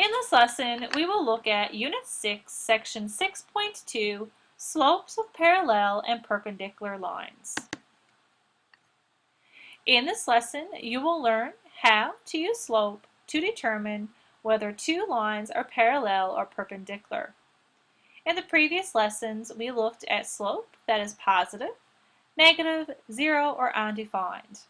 In this lesson, we will look at Unit 6, Section 6.2, Slopes of Parallel and Perpendicular Lines. In this lesson, you will learn how to use slope to determine whether two lines are parallel or perpendicular. In the previous lessons, we looked at slope that is positive, negative, zero, or undefined.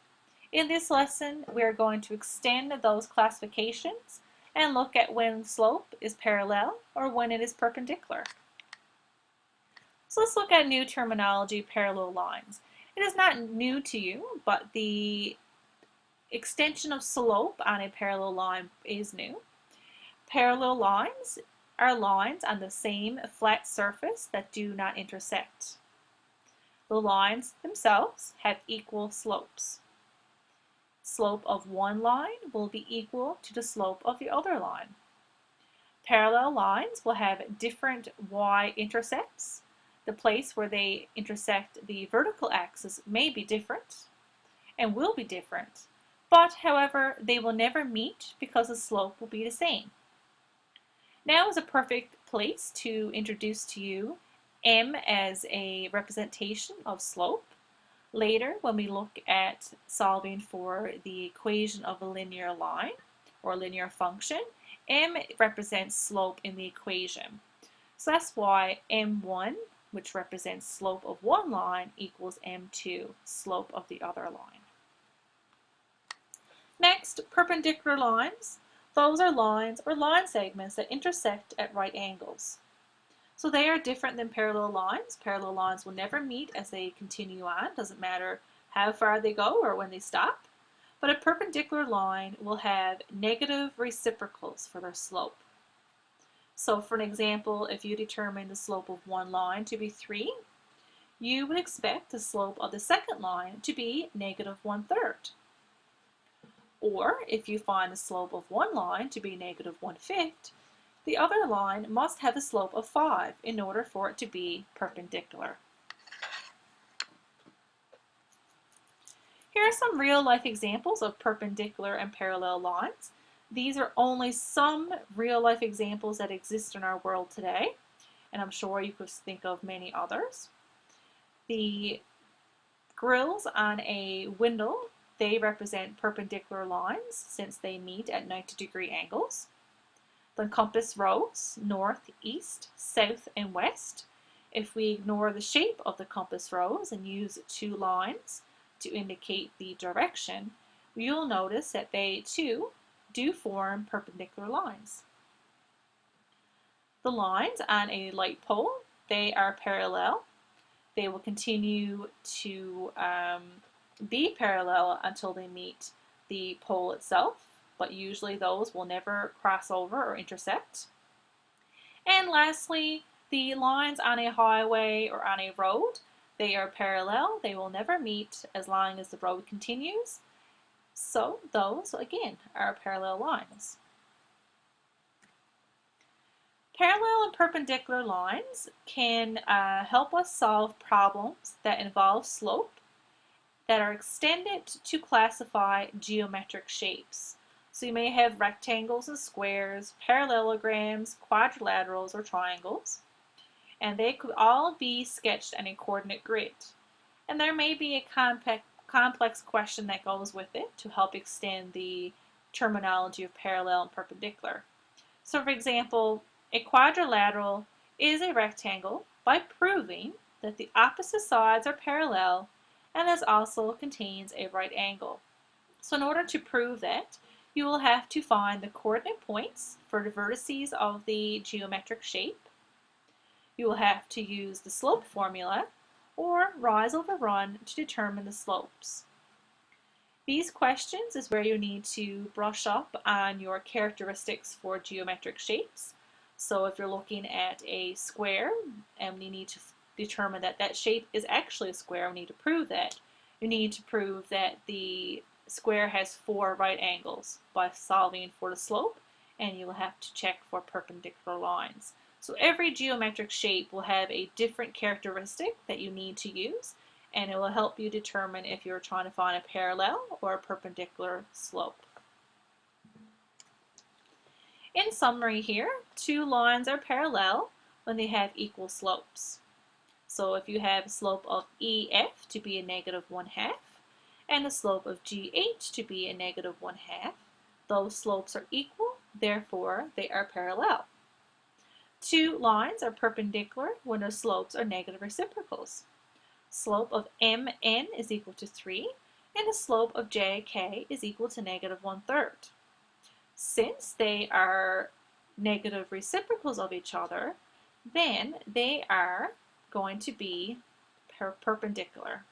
In this lesson, we are going to extend those classifications and look at when slope is parallel or when it is perpendicular. So let's look at new terminology, parallel lines. It is not new to you, but the extension of slope on a parallel line is new. Parallel lines are lines on the same flat surface that do not intersect. The lines themselves have equal slopes. Slope of one line will be equal to the slope of the other line. Parallel lines will have different y-intercepts. The place where they intersect the vertical axis may be different and will be different, but however, they will never meet because the slope will be the same. Now is a perfect place to introduce to you M as a representation of slope. Later, when we look at solving for the equation of a linear line or linear function, m represents slope in the equation. So that's why m1, which represents slope of one line, equals m2, slope of the other line. Next, perpendicular lines. Those are lines or line segments that intersect at right angles. So they are different than parallel lines. Parallel lines will never meet as they continue on. Doesn't matter how far they go or when they stop. But a perpendicular line will have negative reciprocals for their slope. So for an example, if you determine the slope of one line to be 3, you would expect the slope of the second line to be negative 1/3. Or if you find the slope of one line to be negative 1/5, the other line must have a slope of 5 in order for it to be perpendicular. Here are some real-life examples of perpendicular and parallel lines. These are only some real-life examples that exist in our world today, and I'm sure you could think of many others. The grills on a window, they represent perpendicular lines since they meet at 90-degree angles. The compass rose, north, east, south, and west. If we ignore the shape of the compass rose and use two lines to indicate the direction, you'll notice that they too do form perpendicular lines. The lines on a light pole, they are parallel. They will continue to be parallel until they meet the pole itself, but usually those will never cross over or intersect. And lastly, the lines on a highway or on a road, they are parallel. They will never meet as long as the road continues. So those, again, are parallel lines. Parallel and perpendicular lines can help us solve problems that involve slope that are extended to classify geometric shapes. So you may have rectangles and squares, parallelograms, quadrilaterals, or triangles, and they could all be sketched on a coordinate grid. And there may be a complex question that goes with it to help extend the terminology of parallel and perpendicular. So for example, a quadrilateral is a rectangle by proving that the opposite sides are parallel and this also contains a right angle. So in order to prove that, you will have to find the coordinate points for the vertices of the geometric shape. You will have to use the slope formula or rise over run to determine the slopes. These questions is where you need to brush up on your characteristics for geometric shapes. So if you're looking at a square and we need to determine that that shape is actually a square, we need to prove that. You need to prove that the square has 4 right angles by solving for the slope, and you will have to check for perpendicular lines. So every geometric shape will have a different characteristic that you need to use, and it will help you determine if you're trying to find a parallel or a perpendicular slope. In summary here, two lines are parallel when they have equal slopes. So if you have a slope of EF to be a negative 1/2 and the slope of GH to be a negative 1/2, those slopes are equal, therefore they are parallel. Two lines are perpendicular when their slopes are negative reciprocals. Slope of MN is equal to 3 and the slope of JK is equal to negative 1/3. Since they are negative reciprocals of each other, then they are going to be perpendicular.